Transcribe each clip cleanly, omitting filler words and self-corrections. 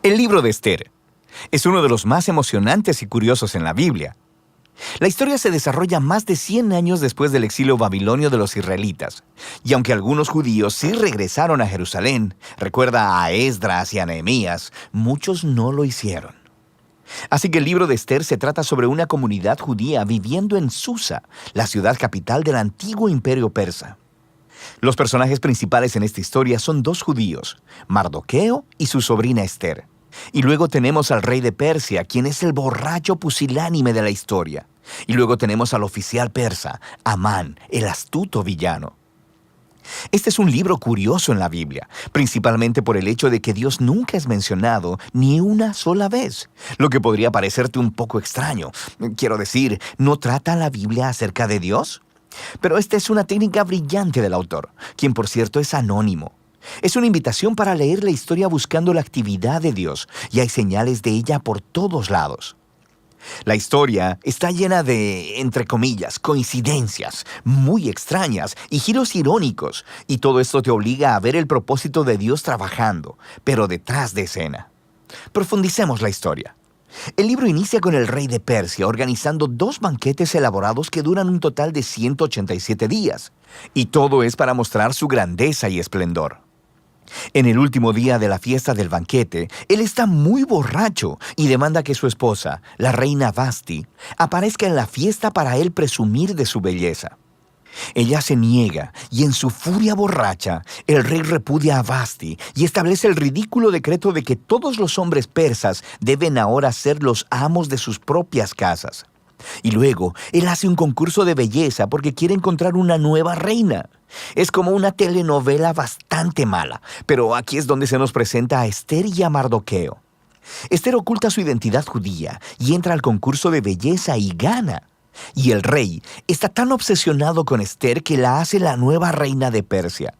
El libro de Esther es uno de los más emocionantes y curiosos en la Biblia. La historia se desarrolla más de 100 años después del exilio babilonio de los israelitas, y aunque algunos judíos sí regresaron a Jerusalén, recuerda a Esdras y a Nehemías, muchos no lo hicieron. Así que el libro de Esther se trata sobre una comunidad judía viviendo en Susa, la ciudad capital del antiguo imperio persa. Los personajes principales en esta historia son dos judíos, Mardoqueo y su sobrina Esther. Y luego tenemos al rey de Persia, quien es el borracho pusilánime de la historia. Y luego tenemos al oficial persa, Amán, el astuto villano. Este es un libro curioso en la Biblia, principalmente por el hecho de que Dios nunca es mencionado ni una sola vez, lo que podría parecerte un poco extraño. Quiero decir, ¿no trata la Biblia acerca de Dios? Pero esta es una técnica brillante del autor, quien por cierto es anónimo. Es una invitación para leer la historia buscando la actividad de Dios, y hay señales de ella por todos lados. La historia está llena de, entre comillas, coincidencias muy extrañas y giros irónicos, y todo esto te obliga a ver el propósito de Dios trabajando, pero detrás de escena. Profundicemos la historia. El libro inicia con el rey de Persia organizando 2 banquetes elaborados que duran un total de 187 días, y todo es para mostrar su grandeza y esplendor. En el último día de la fiesta del banquete, él está muy borracho y demanda que su esposa, la reina Vasti, aparezca en la fiesta para él presumir de su belleza. Ella se niega y en su furia borracha, el rey repudia a Vasti y establece el ridículo decreto de que todos los hombres persas deben ahora ser los amos de sus propias casas. Y luego, él hace un concurso de belleza porque quiere encontrar una nueva reina. Es como una telenovela bastante mala, pero aquí es donde se nos presenta a Esther y a Mardoqueo. Esther oculta su identidad judía y entra al concurso de belleza y gana. Y el rey está tan obsesionado con Esther que la hace la nueva reina de Persia.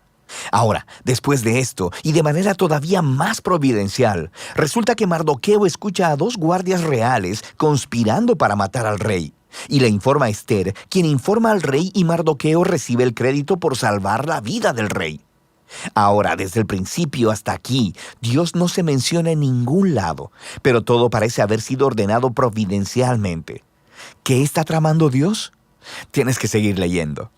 Ahora, después de esto, y de manera todavía más providencial, resulta que Mardoqueo escucha a 2 guardias reales conspirando para matar al rey. Y le informa a Esther, quien informa al rey, y Mardoqueo recibe el crédito por salvar la vida del rey. Ahora, desde el principio hasta aquí, Dios no se menciona en ningún lado, pero todo parece haber sido ordenado providencialmente. ¿Qué está tramando Dios? Tienes que seguir leyendo.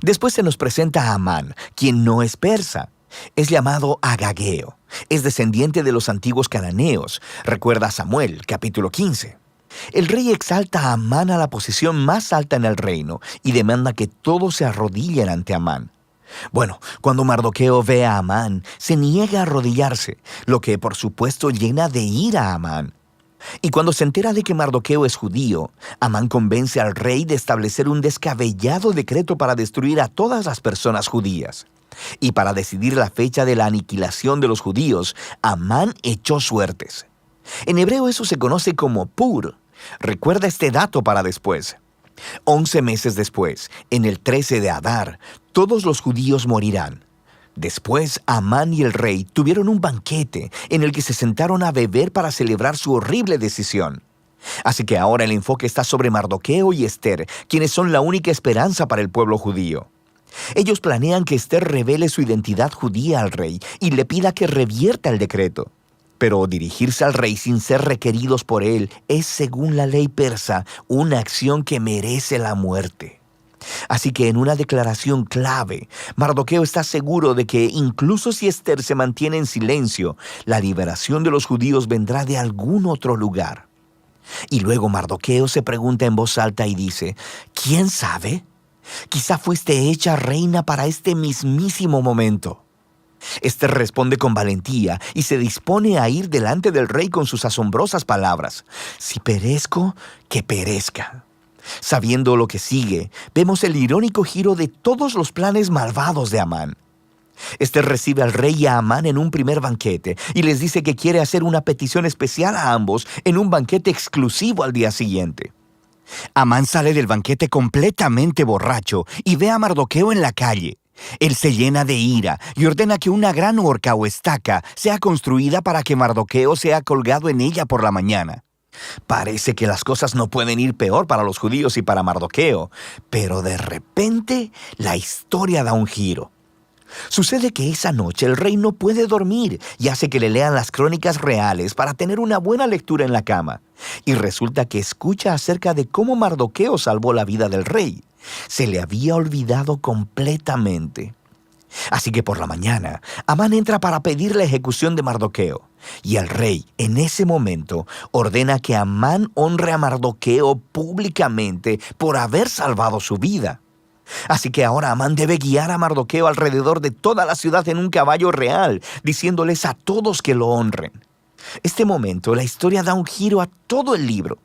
Después se nos presenta a Amán, quien no es persa. Es llamado Agageo. Es descendiente de los antiguos cananeos. Recuerda a Samuel, capítulo 15. El rey exalta a Amán a la posición más alta en el reino y demanda que todos se arrodillen ante Amán. Bueno, cuando Mardoqueo ve a Amán, se niega a arrodillarse, lo que por supuesto llena de ira a Amán. Y cuando se entera de que Mardoqueo es judío, Amán convence al rey de establecer un descabellado decreto para destruir a todas las personas judías. Y para decidir la fecha de la aniquilación de los judíos, Amán echó suertes. En hebreo eso se conoce como Pur. Recuerda este dato para después. 11 meses después, en el 13 de Adar, todos los judíos morirán. Después, Amán y el rey tuvieron un banquete en el que se sentaron a beber para celebrar su horrible decisión. Así que ahora el enfoque está sobre Mardoqueo y Esther, quienes son la única esperanza para el pueblo judío. Ellos planean que Esther revele su identidad judía al rey y le pida que revierta el decreto. Pero dirigirse al rey sin ser requeridos por él es, según la ley persa, una acción que merece la muerte. Así que en una declaración clave, Mardoqueo está seguro de que incluso si Esther se mantiene en silencio, la liberación de los judíos vendrá de algún otro lugar. Y luego Mardoqueo se pregunta en voz alta y dice, ¿quién sabe? Quizá fuiste hecha reina para este mismísimo momento. Esther responde con valentía y se dispone a ir delante del rey con sus asombrosas palabras. Si perezco, que perezca. Sabiendo lo que sigue, vemos el irónico giro de todos los planes malvados de Amán. Esther recibe al rey y a Amán en un primer banquete y les dice que quiere hacer una petición especial a ambos en un banquete exclusivo al día siguiente. Amán sale del banquete completamente borracho y ve a Mardoqueo en la calle. Él se llena de ira y ordena que una gran horca o estaca sea construida para que Mardoqueo sea colgado en ella por la mañana. Parece que las cosas no pueden ir peor para los judíos y para Mardoqueo, pero de repente la historia da un giro. Sucede que esa noche el rey no puede dormir y hace que le lean las crónicas reales para tener una buena lectura en la cama. Y resulta que escucha acerca de cómo Mardoqueo salvó la vida del rey. Se le había olvidado completamente. Así que por la mañana, Amán entra para pedir la ejecución de Mardoqueo. Y el rey, en ese momento, ordena que Amán honre a Mardoqueo públicamente por haber salvado su vida. Así que ahora Amán debe guiar a Mardoqueo alrededor de toda la ciudad en un caballo real, diciéndoles a todos que lo honren. Este momento, la historia da un giro a todo el libro.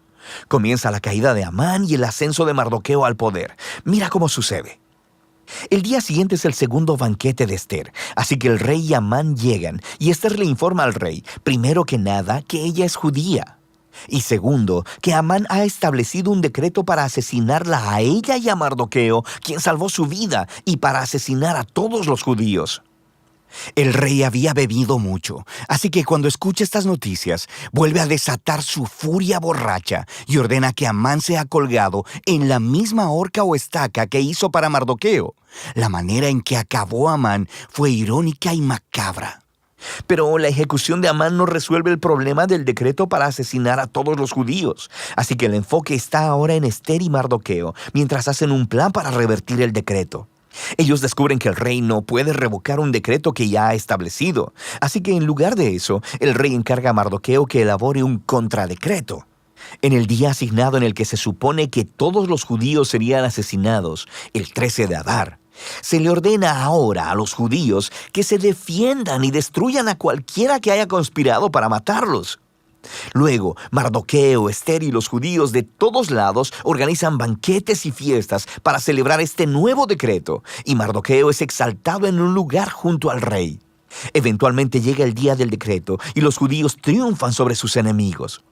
Comienza la caída de Amán y el ascenso de Mardoqueo al poder. Mira cómo sucede. El día siguiente es el segundo banquete de Ester, así que el rey y Amán llegan, y Ester le informa al rey, primero que nada, que ella es judía. Y segundo, que Amán ha establecido un decreto para asesinarla a ella y a Mardoqueo, quien salvó su vida, y para asesinar a todos los judíos. El rey había bebido mucho, así que cuando escucha estas noticias, vuelve a desatar su furia borracha y ordena que Amán sea colgado en la misma horca o estaca que hizo para Mardoqueo. La manera en que acabó Amán fue irónica y macabra. Pero la ejecución de Amán no resuelve el problema del decreto para asesinar a todos los judíos. Así que el enfoque está ahora en Ester y Mardoqueo, mientras hacen un plan para revertir el decreto. Ellos descubren que el rey no puede revocar un decreto que ya ha establecido. Así que en lugar de eso, el rey encarga a Mardoqueo que elabore un contradecreto. En el día asignado en el que se supone que todos los judíos serían asesinados, el 13 de Adar, se le ordena ahora a los judíos que se defiendan y destruyan a cualquiera que haya conspirado para matarlos. Luego, Mardoqueo, Ester y los judíos de todos lados organizan banquetes y fiestas para celebrar este nuevo decreto, y Mardoqueo es exaltado en un lugar junto al rey. Eventualmente llega el día del decreto y los judíos triunfan sobre sus enemigos.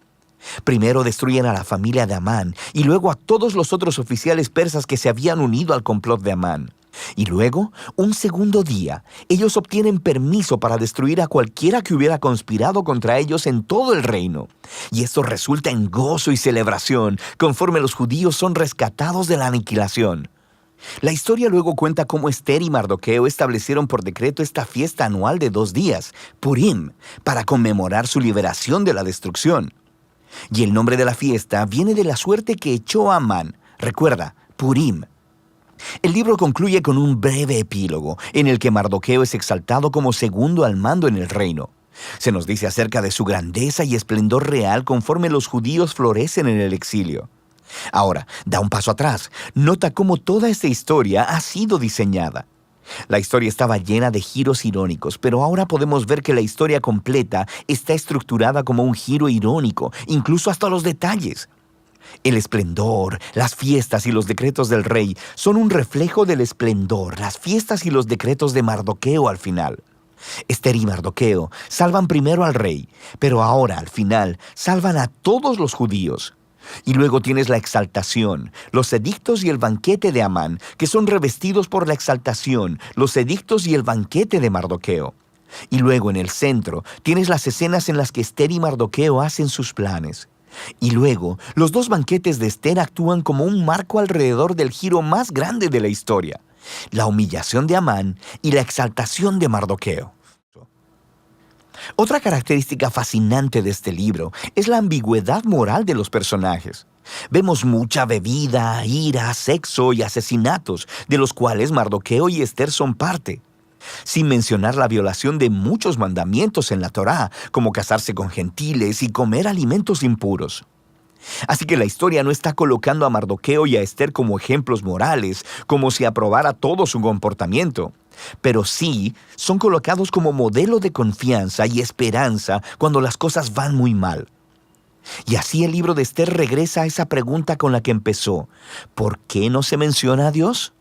Primero destruyen a la familia de Amán y luego a todos los otros oficiales persas que se habían unido al complot de Amán. Y luego, un segundo día, ellos obtienen permiso para destruir a cualquiera que hubiera conspirado contra ellos en todo el reino. Y esto resulta en gozo y celebración, conforme los judíos son rescatados de la aniquilación. La historia luego cuenta cómo Ester y Mardoqueo establecieron por decreto esta fiesta anual de 2 días, Purim, para conmemorar su liberación de la destrucción. Y el nombre de la fiesta viene de la suerte que echó Amán. Recuerda, Purim. El libro concluye con un breve epílogo en el que Mardoqueo es exaltado como segundo al mando en el reino. Se nos dice acerca de su grandeza y esplendor real conforme los judíos florecen en el exilio. Ahora, da un paso atrás. Nota cómo toda esta historia ha sido diseñada. La historia estaba llena de giros irónicos, pero ahora podemos ver que la historia completa está estructurada como un giro irónico, incluso hasta los detalles. El esplendor, las fiestas y los decretos del rey son un reflejo del esplendor, las fiestas y los decretos de Mardoqueo al final. Ester y Mardoqueo salvan primero al rey, pero ahora al final salvan a todos los judíos. Y luego tienes la exaltación, los edictos y el banquete de Amán, que son revestidos por la exaltación, los edictos y el banquete de Mardoqueo. Y luego en el centro tienes las escenas en las que Ester y Mardoqueo hacen sus planes. Y luego, los 2 banquetes de Ester actúan como un marco alrededor del giro más grande de la historia, la humillación de Amán y la exaltación de Mardoqueo. Otra característica fascinante de este libro es la ambigüedad moral de los personajes. Vemos mucha bebida, ira, sexo y asesinatos, de los cuales Mardoqueo y Ester son parte. Sin mencionar la violación de muchos mandamientos en la Torá, como casarse con gentiles y comer alimentos impuros. Así que la historia no está colocando a Mardoqueo y a Ester como ejemplos morales, como si aprobara todo su comportamiento, pero sí son colocados como modelo de confianza y esperanza cuando las cosas van muy mal. Y así el libro de Ester regresa a esa pregunta con la que empezó: ¿por qué no se menciona a Dios?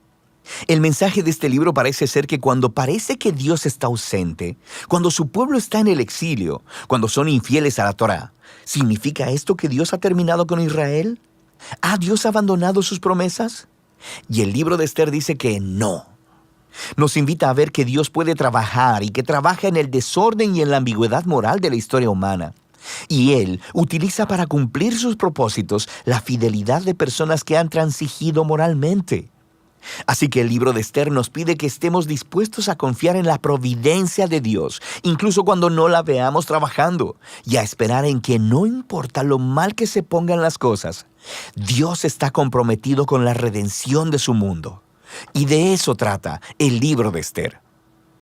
El mensaje de este libro parece ser que cuando parece que Dios está ausente, cuando su pueblo está en el exilio, cuando son infieles a la Torá, ¿significa esto que Dios ha terminado con Israel? ¿Ha Dios abandonado sus promesas? Y el libro de Ester dice que no. Nos invita a ver que Dios puede trabajar y que trabaja en el desorden y en la ambigüedad moral de la historia humana. Y Él utiliza para cumplir sus propósitos la fidelidad de personas que han transigido moralmente. Así que el libro de Esther nos pide que estemos dispuestos a confiar en la providencia de Dios, incluso cuando no la veamos trabajando, y a esperar en que no importa lo mal que se pongan las cosas, Dios está comprometido con la redención de su mundo. Y de eso trata el libro de Esther.